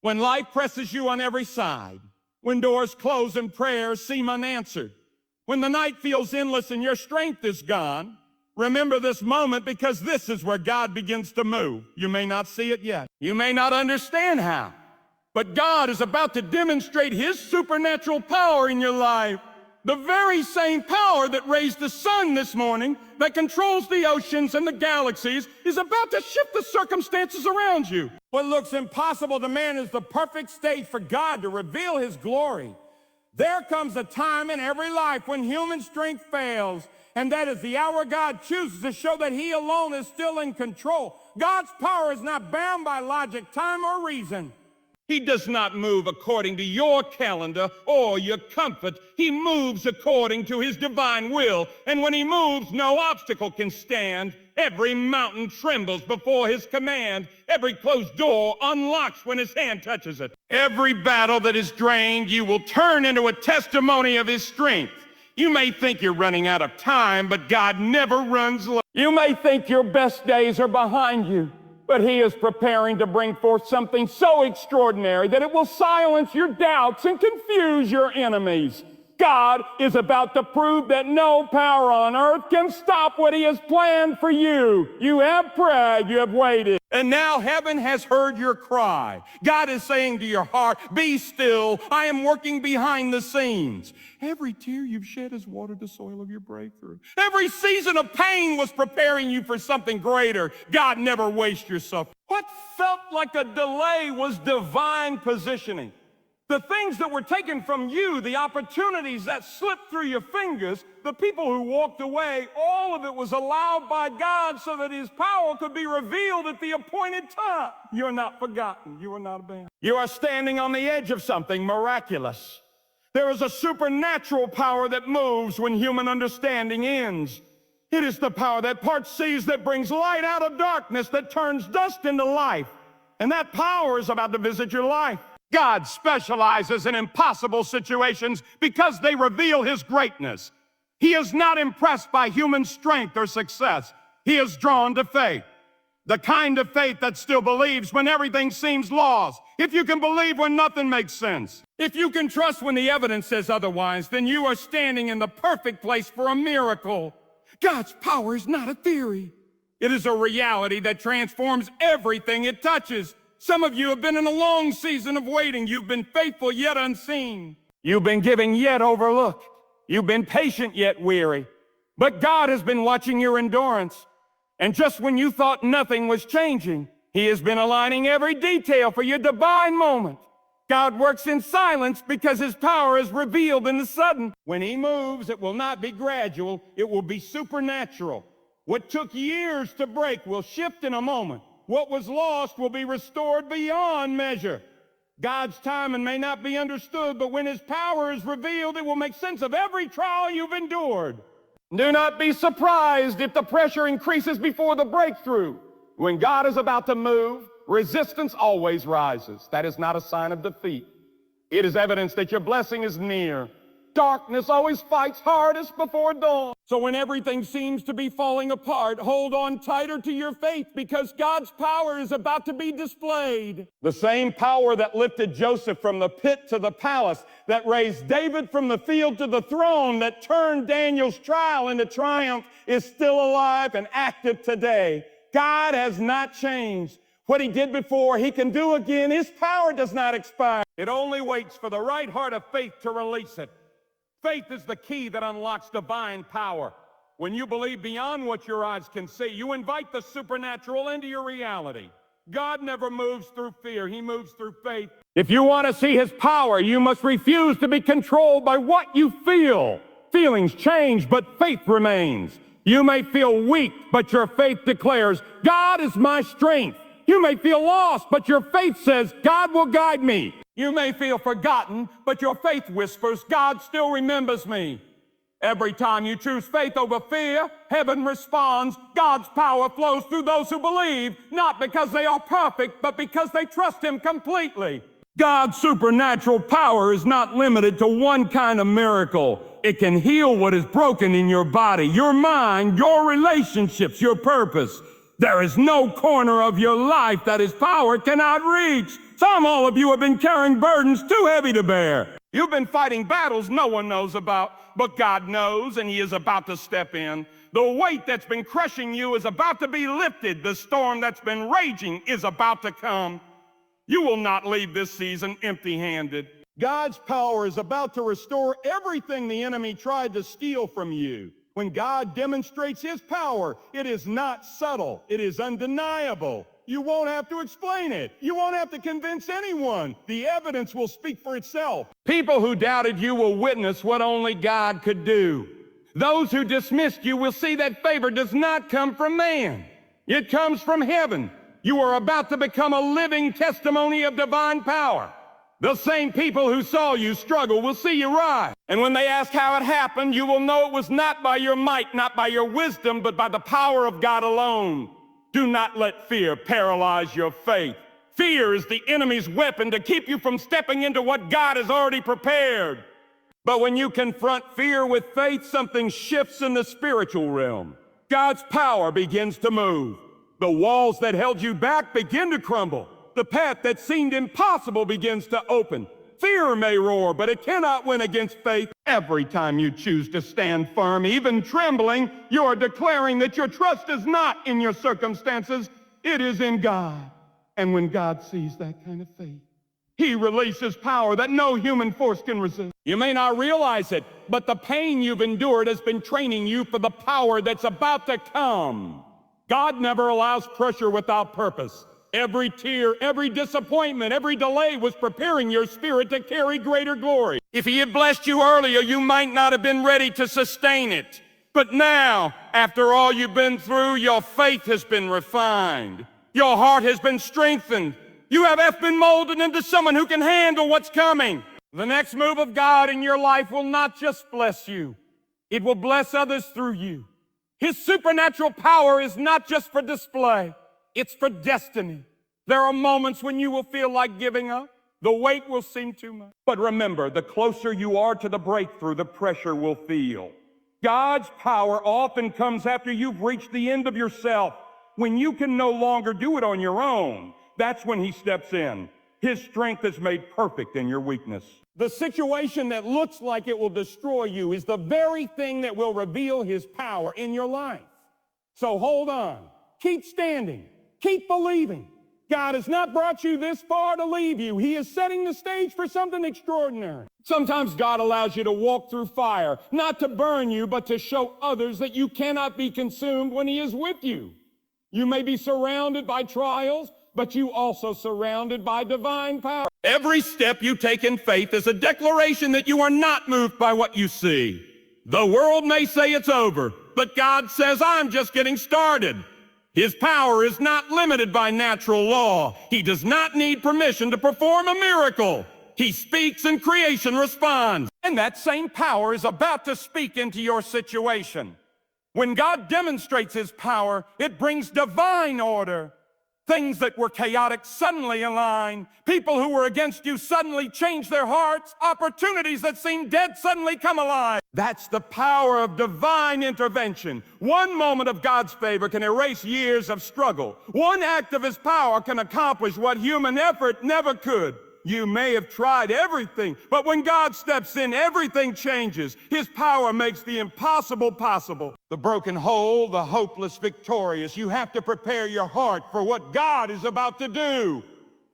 When life presses you on every side, when doors close and prayers seem unanswered, when the night feels endless and your strength is gone, remember this moment, because this is where God begins to move. You may not see it yet. You may not understand how, but God is about to demonstrate His supernatural power in your life. The very same power that raised the sun this morning, that controls the oceans and the galaxies, is about to shift the circumstances around you. What looks impossible to man is the perfect stage for God to reveal His glory. There comes a time in every life when human strength fails, and that is the hour God chooses to show that He alone is still in control. God's power is not bound by logic, time, or reason. He does not move according to your calendar or your comfort. He moves according to His divine will. And when He moves, no obstacle can stand. Every mountain trembles before His command. Every closed door unlocks when His hand touches it. Every battle that is drained, you will turn into a testimony of His strength. You may think you're running out of time, but God never runs low. You may think your best days are behind you, but He is preparing to bring forth something so extraordinary that it will silence your doubts and confuse your enemies. God is about to prove that no power on earth can stop what He has planned for you. You have prayed, you have waited, and now heaven has heard your cry. God is saying to your heart, be still, I am working behind the scenes. Every tear you've shed has watered the soil of your breakthrough. Every season of pain was preparing you for something greater. God never wastes your suffering. What felt like a delay was divine positioning. The things that were taken from you, the opportunities that slipped through your fingers, the people who walked away, all of it was allowed by God so that His power could be revealed at the appointed time. You're not forgotten. You are not abandoned. You are standing on the edge of something miraculous. There is a supernatural power that moves when human understanding ends. It is the power that parts seas, that brings light out of darkness, that turns dust into life. And that power is about to visit your life. God specializes in impossible situations because they reveal His greatness. He is not impressed by human strength or success. He is drawn to faith. The kind of faith that still believes when everything seems lost. If you can believe when nothing makes sense. If you can trust when the evidence says otherwise, then you are standing in the perfect place for a miracle. God's power is not a theory. It is a reality that transforms everything it touches. Some of you have been in a long season of waiting. You've been faithful yet unseen. You've been giving yet overlooked. You've been patient yet weary. But God has been watching your endurance. And just when you thought nothing was changing, He has been aligning every detail for your divine moment. God works in silence because His power is revealed in the sudden. When He moves, it will not be gradual. It will be supernatural. What took years to break will shift in a moment. What was lost will be restored beyond measure. God's timing may not be understood, but when His power is revealed, it will make sense of every trial you've endured. Do not be surprised if the pressure increases before the breakthrough. When God is about to move, resistance always rises. That is not a sign of defeat. It is evidence that your blessing is near. Darkness always fights hardest before dawn. So when everything seems to be falling apart, hold on tighter to your faith, because God's power is about to be displayed. The same power that lifted Joseph from the pit to the palace, that raised David from the field to the throne, that turned Daniel's trial into triumph, is still alive and active today. God has not changed. What He did before, He can do again. His power does not expire. It only waits for the right heart of faith to release it. Faith is the key that unlocks divine power. When you believe beyond what your eyes can see, you invite the supernatural into your reality. God never moves through fear. He moves through faith. If you want to see His power, you must refuse to be controlled by what you feel. Feelings change, but faith remains. You may feel weak, but your faith declares, God is my strength. You may feel lost, but your faith says, God will guide me. You may feel forgotten, but your faith whispers, God still remembers me. Every time you choose faith over fear, heaven responds. God's power flows through those who believe, not because they are perfect, but because they trust Him completely. God's supernatural power is not limited to one kind of miracle. It can heal what is broken in your body, your mind, your relationships, your purpose. There is no corner of your life that His power cannot reach. All of you have been carrying burdens too heavy to bear. You've been fighting battles no one knows about, but God knows, and He is about to step in. The weight that's been crushing you is about to be lifted. The storm that's been raging is about to come. You will not leave this season empty-handed. God's power is about to restore everything the enemy tried to steal from you. When God demonstrates His power, it is not subtle. It is undeniable. You won't have to explain it. You won't have to convince anyone. The evidence will speak for itself. People who doubted you will witness what only God could do. Those who dismissed you will see that favor does not come from man. It comes from heaven. You are about to become a living testimony of divine power. The same people who saw you struggle will see you rise. And when they ask how it happened, you will know it was not by your might, not by your wisdom, but by the power of God alone. Do not let fear paralyze your faith. Fear is the enemy's weapon to keep you from stepping into what God has already prepared. But when you confront fear with faith, something shifts in the spiritual realm. God's power begins to move. The walls that held you back begin to crumble. The path that seemed impossible begins to open. Fear may roar, but it cannot win against faith. Every time you choose to stand firm, even trembling, you are declaring that your trust is not in your circumstances, it is in God. And when God sees that kind of faith, He releases power that no human force can resist. You may not realize it, but the pain you've endured has been training you for the power that's about to come. God never allows pressure without purpose. Every tear, every disappointment, every delay was preparing your spirit to carry greater glory. If He had blessed you earlier, you might not have been ready to sustain it. But now, after all you've been through, your faith has been refined. Your heart has been strengthened. You have been molded into someone who can handle what's coming. The next move of God in your life will not just bless you. It will bless others through you. His supernatural power is not just for display. It's for destiny. There are moments when you will feel like giving up. The weight will seem too much. But remember, the closer you are to the breakthrough, the pressure will feel. God's power often comes after you've reached the end of yourself. When you can no longer do it on your own, that's when He steps in. His strength is made perfect in your weakness. The situation that looks like it will destroy you is the very thing that will reveal His power in your life. So hold on. Keep standing. Keep believing. God has not brought you this far to leave you. He is setting the stage for something extraordinary. Sometimes God allows you to walk through fire, not to burn you, but to show others that you cannot be consumed when He is with you. You may be surrounded by trials, but you also surrounded by divine power. Every step you take in faith is a declaration that you are not moved by what you see. The world may say it's over, but God says, I'm just getting started. His power is not limited by natural law. He does not need permission to perform a miracle. He speaks and creation responds. And that same power is about to speak into your situation. When God demonstrates His power, it brings divine order. Things that were chaotic suddenly align. People who were against you suddenly change their hearts. Opportunities that seemed dead suddenly come alive. That's the power of divine intervention. One moment of God's favor can erase years of struggle. One act of His power can accomplish what human effort never could. You may have tried everything, but when God steps in, everything changes. His power makes the impossible possible. The broken whole, the hopeless victorious. You have to prepare your heart for what God is about to do.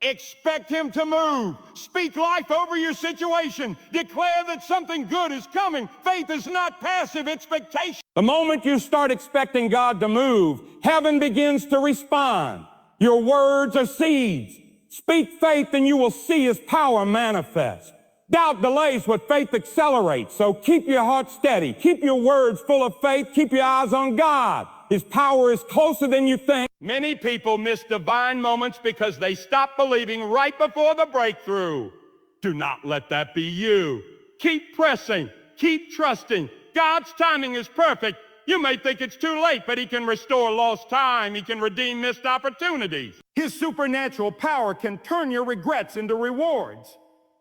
Expect Him to move. Speak life over your situation. Declare that something good is coming. Faith is not passive expectation. The moment you start expecting God to move, heaven begins to respond. Your words are seeds. Speak faith and you will see His power manifest. Doubt delays what faith accelerates, so keep your heart steady. Keep your words full of faith. Keep your eyes on God. His power is closer than you think. Many people miss divine moments because they stop believing right before the breakthrough. Do not let that be you. Keep pressing. Keep trusting. God's timing is perfect. You may think it's too late, but He can restore lost time. He can redeem missed opportunities. His supernatural power can turn your regrets into rewards.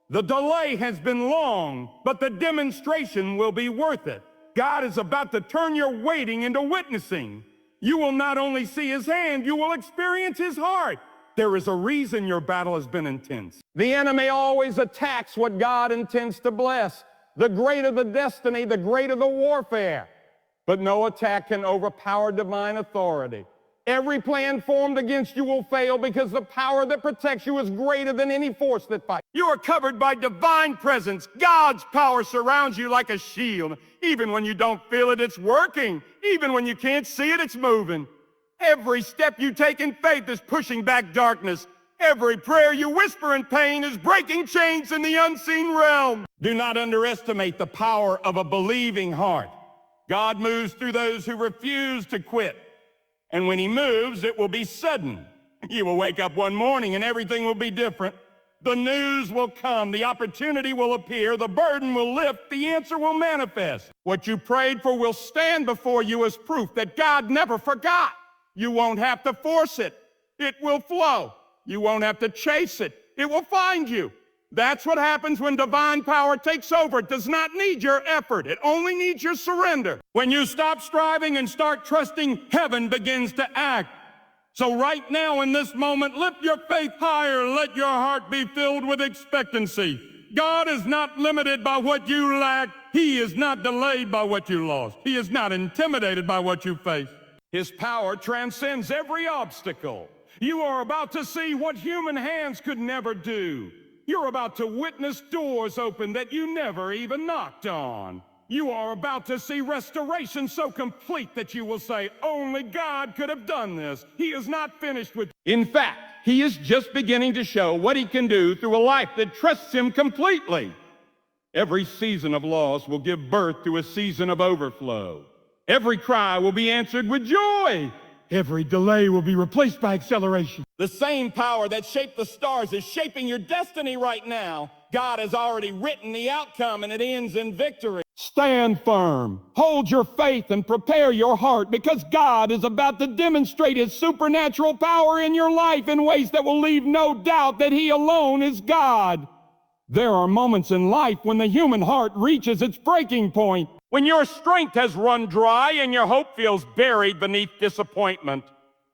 The delay has been long, but the demonstration will be worth it. God is about to turn your waiting into witnessing. You will not only see his hand, you will experience his heart. There is a reason your battle has been intense. The enemy always attacks what God intends to bless. The greater the destiny, the greater the warfare. But no attack can overpower divine authority. Every plan formed against you will fail because the power that protects you is greater than any force that fights. You are covered by divine presence. God's power surrounds you like a shield. Even when you don't feel it, it's working. Even when you can't see it, it's moving. Every step you take in faith is pushing back darkness. Every prayer you whisper in pain is breaking chains in the unseen realm. Do not underestimate the power of a believing heart. God moves through those who refuse to quit. And when he moves, it will be sudden. You will wake up one morning and everything will be different. The news will come, the opportunity will appear, the burden will lift, the answer will manifest. What you prayed for will stand before you as proof that God never forgot. You won't have to force it. It will flow. You won't have to chase it. It will find you. That's what happens when divine power takes over. It does not need your effort. It only needs your surrender. When you stop striving and start trusting, heaven begins to act. So right now in this moment, lift your faith higher. Let your heart be filled with expectancy. God is not limited by what you lack. He is not delayed by what you lost. He is not intimidated by what you face. His power transcends every obstacle. You are about to see what human hands could never do. You're about to witness doors open that you never even knocked on. You are about to see restoration so complete that you will say, only God could have done this. He is not finished with you. In fact, he is just beginning to show what he can do through a life that trusts him completely. Every season of loss will give birth to a season of overflow. Every cry will be answered with joy. Every delay will be replaced by acceleration. The same power that shaped the stars is shaping your destiny right now. God has already written the outcome, and it ends in victory. Stand firm, hold your faith, and prepare your heart, because God is about to demonstrate his supernatural power in your life in ways that will leave no doubt that he alone is God. There are moments in life when the human heart reaches its breaking point, when your strength has run dry and your hope feels buried beneath disappointment.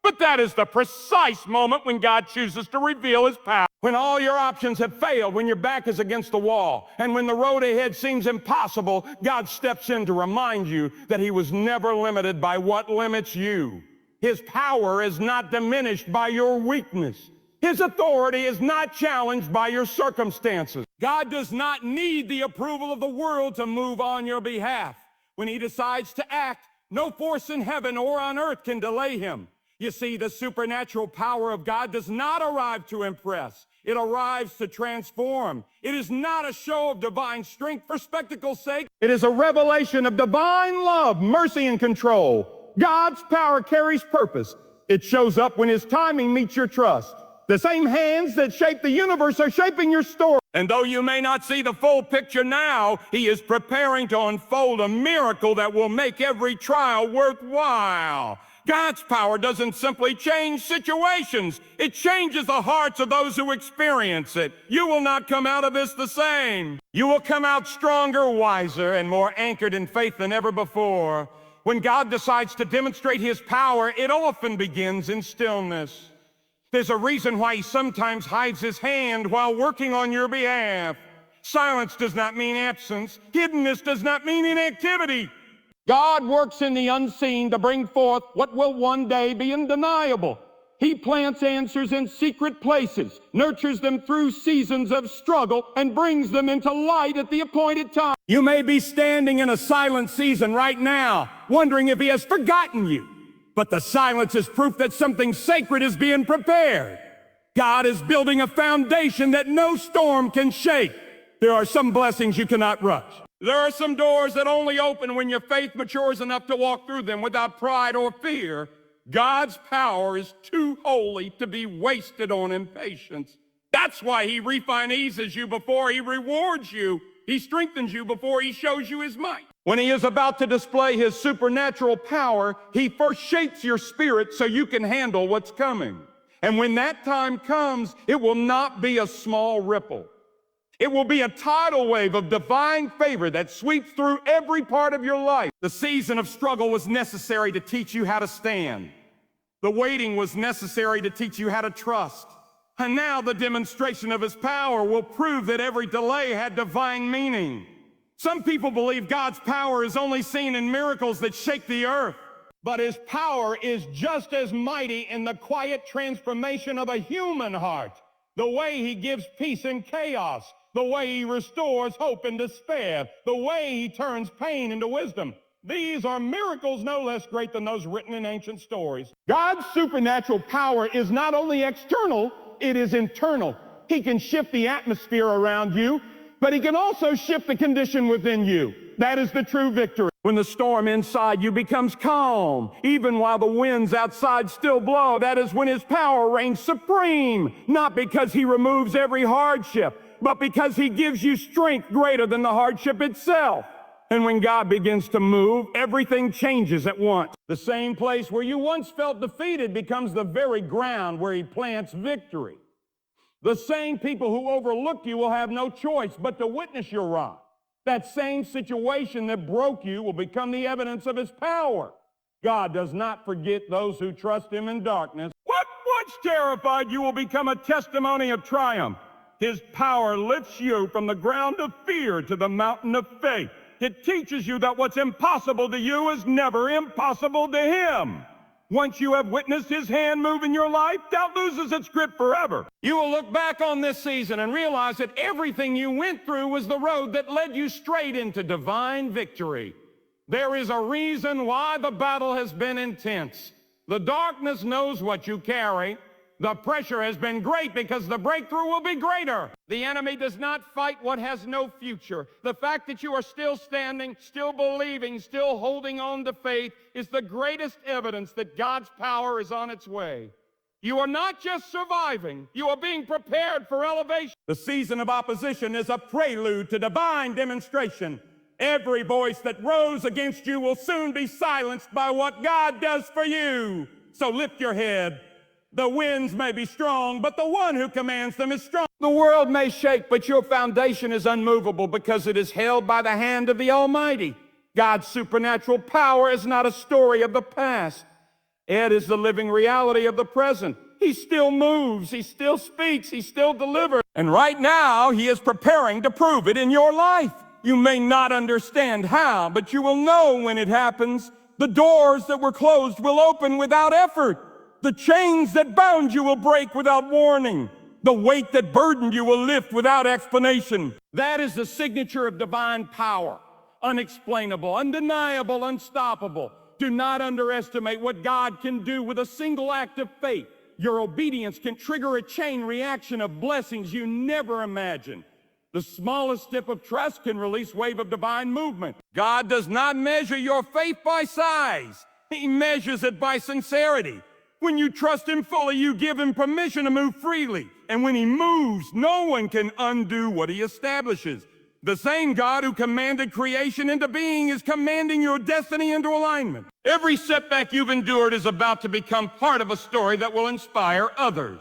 But that is the precise moment when God chooses to reveal his power. When all your options have failed, when your back is against the wall, and when the road ahead seems impossible, God steps in to remind you that he was never limited by what limits you. His power is not diminished by your weakness. His authority is not challenged by your circumstances. God does not need the approval of the world to move on your behalf. When he decides to act, no force in heaven or on earth can delay him. You see, the supernatural power of God does not arrive to impress. It arrives to transform. It is not a show of divine strength for spectacle's sake. It is a revelation of divine love, mercy, and control. God's power carries purpose. It shows up when his timing meets your trust. The same hands that shape the universe are shaping your story. And though you may not see the full picture now, he is preparing to unfold a miracle that will make every trial worthwhile. God's power doesn't simply change situations. It changes the hearts of those who experience it. You will not come out of this the same. You will come out stronger, wiser, and more anchored in faith than ever before. When God decides to demonstrate his power, it often begins in stillness. There's a reason why he sometimes hides his hand while working on your behalf. Silence does not mean absence. Hiddenness does not mean inactivity. God works in the unseen to bring forth what will one day be undeniable. He plants answers in secret places, nurtures them through seasons of struggle, and brings them into light at the appointed time. You may be standing in a silent season right now, wondering if he has forgotten you. But the silence is proof that something sacred is being prepared. God is building a foundation that no storm can shake. There are some blessings you cannot rush. There are some doors that only open when your faith matures enough to walk through them without pride or fear. God's power is too holy to be wasted on impatience. That's why he refinances you before he rewards you. He strengthens you before he shows you his might. When he is about to display his supernatural power, he first shapes your spirit so you can handle what's coming. And when that time comes, it will not be a small ripple. It will be a tidal wave of divine favor that sweeps through every part of your life. The season of struggle was necessary to teach you how to stand. The waiting was necessary to teach you how to trust. And now the demonstration of his power will prove that every delay had divine meaning. Some people believe God's power is only seen in miracles that shake the earth. But his power is just as mighty in the quiet transformation of a human heart. The way he gives peace in chaos. The way he restores hope in despair. The way he turns pain into wisdom. These are miracles no less great than those written in ancient stories. God's supernatural power is not only external, it is internal. He can shift the atmosphere around you, but he can also shift the condition within you. That is the true victory. When the storm inside you becomes calm, even while the winds outside still blow, that is when his power reigns supreme, not because he removes every hardship, but because he gives you strength greater than the hardship itself. And when God begins to move, everything changes at once. The same place where you once felt defeated becomes the very ground where he plants victory. The same people who overlooked you will have no choice but to witness your rise. That same situation that broke you will become the evidence of his power. God does not forget those who trust him in darkness. What once terrified you will become a testimony of triumph. His power lifts you from the ground of fear to the mountain of faith. It teaches you that what's impossible to you is never impossible to him. Once you have witnessed his hand move in your life, doubt loses its grip forever. You will look back on this season and realize that everything you went through was the road that led you straight into divine victory. There is a reason why the battle has been intense. The darkness knows what you carry. The pressure has been great because the breakthrough will be greater. The enemy does not fight what has no future. The fact that you are still standing, still believing, still holding on to faith is the greatest evidence that God's power is on its way. You are not just surviving, you are being prepared for elevation. The season of opposition is a prelude to divine demonstration. Every voice that rose against you will soon be silenced by what God does for you. So lift your head. The winds may be strong, but the one who commands them is strong. The world may shake, but your foundation is unmovable because it is held by the hand of the Almighty. God's supernatural power is not a story of the past. It is the living reality of the present. He still moves, he still speaks, he still delivers. And right now, he is preparing to prove it in your life. You may not understand how, but you will know when it happens. The doors that were closed will open without effort. The chains that bound you will break without warning. The weight that burdened you will lift without explanation. That is the signature of divine power. Unexplainable, undeniable, unstoppable. Do not underestimate what God can do with a single act of faith. Your obedience can trigger a chain reaction of blessings you never imagined. The smallest step of trust can release a wave of divine movement. God does not measure your faith by size. He measures it by sincerity. When you trust him fully, you give him permission to move freely. And when he moves, no one can undo what he establishes. The same God who commanded creation into being is commanding your destiny into alignment. Every setback you've endured is about to become part of a story that will inspire others.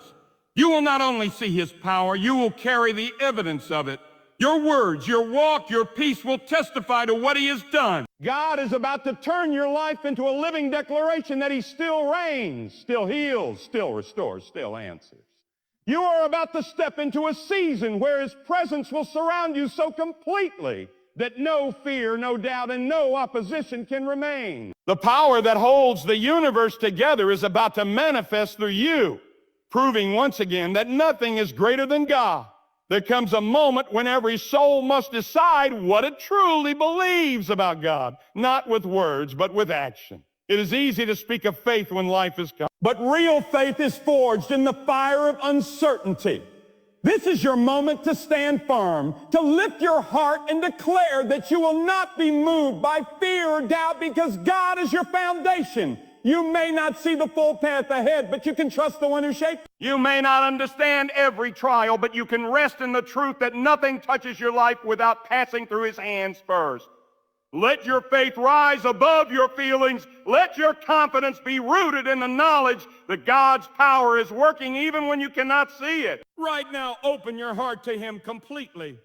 You will not only see his power, you will carry the evidence of it. Your words, your walk, your peace will testify to what he has done. God is about to turn your life into a living declaration that he still reigns, still heals, still restores, still answers. You are about to step into a season where his presence will surround you so completely that no fear, no doubt, and no opposition can remain. The power that holds the universe together is about to manifest through you, proving once again that nothing is greater than God. There comes a moment when every soul must decide what it truly believes about God, not with words, but with action. It is easy to speak of faith when life is come, but real faith is forged in the fire of uncertainty. This is your moment to stand firm, to lift your heart and declare that you will not be moved by fear or doubt because God is your foundation. You may not see the full path ahead, but you can trust the one who shaped you. You may not understand every trial, but you can rest in the truth that nothing touches your life without passing through his hands first. Let your faith rise above your feelings. Let your confidence be rooted in the knowledge that God's power is working even when you cannot see it. Right now, open your heart to him completely.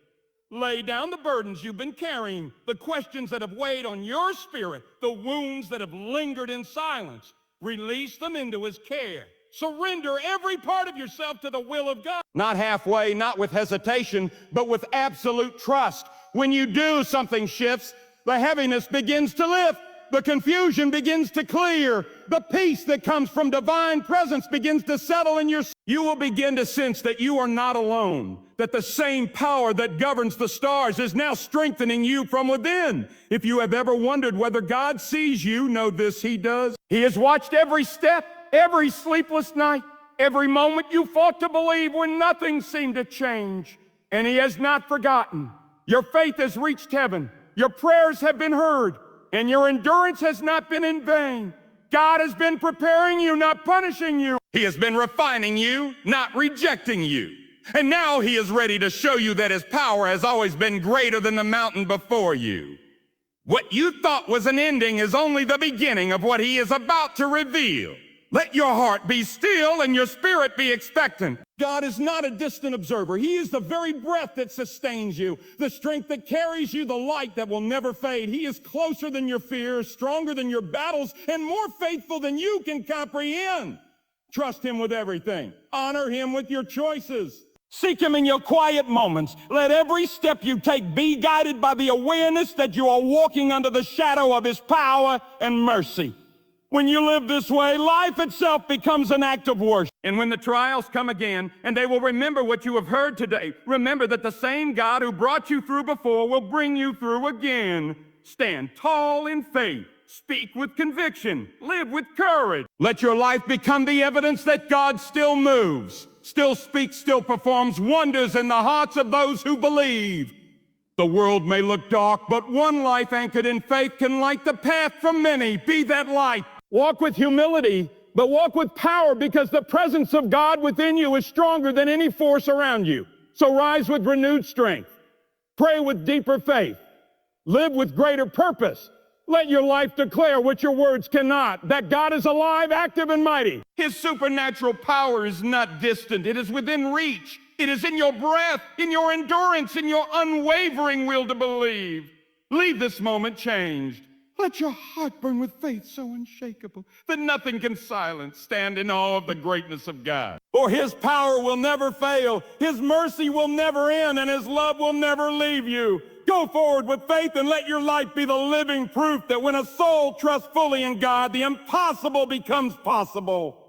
Lay down the burdens you've been carrying, the questions that have weighed on your spirit, the wounds that have lingered in silence. Release them into his care. Surrender every part of yourself to the will of God. Not halfway, not with hesitation, but with absolute trust. When you do, something shifts. The heaviness begins to lift. The confusion begins to clear. The peace that comes from divine presence begins to settle in your soul. You will begin to sense that you are not alone, that the same power that governs the stars is now strengthening you from within. If you have ever wondered whether God sees you, know this, he does. He has watched every step, every sleepless night, every moment you fought to believe when nothing seemed to change. And he has not forgotten. Your faith has reached heaven. Your prayers have been heard. And your endurance has not been in vain. God has been preparing you, not punishing you. He has been refining you, not rejecting you. And now he is ready to show you that his power has always been greater than the mountain before you. What you thought was an ending is only the beginning of what he is about to reveal. Let your heart be still and your spirit be expectant. God is not a distant observer. He is the very breath that sustains you, the strength that carries you, the light that will never fade. He is closer than your fears, stronger than your battles, and more faithful than you can comprehend. Trust him with everything. Honor him with your choices. Seek him in your quiet moments. Let every step you take be guided by the awareness that you are walking under the shadow of his power and mercy. When you live this way, life itself becomes an act of worship. And when the trials come again, and they will remember what you have heard today, remember that the same God who brought you through before will bring you through again. Stand tall in faith. Speak with conviction. Live with courage. Let your life become the evidence that God still moves, still speaks, still performs wonders in the hearts of those who believe. The world may look dark, but one life anchored in faith can light the path for many. Be that light. Walk with humility, but walk with power, because the presence of God within you is stronger than any force around you. So rise with renewed strength. Pray with deeper faith. Live with greater purpose. Let your life declare what your words cannot, that God is alive, active, and mighty. His supernatural power is not distant. It is within reach. It is in your breath, in your endurance, in your unwavering will to believe. Leave this moment changed. Let your heart burn with faith so unshakable that nothing can silence. Stand in awe of the greatness of God. For his power will never fail, his mercy will never end, and his love will never leave you. Go forward with faith and let your life be the living proof that when a soul trusts fully in God, the impossible becomes possible.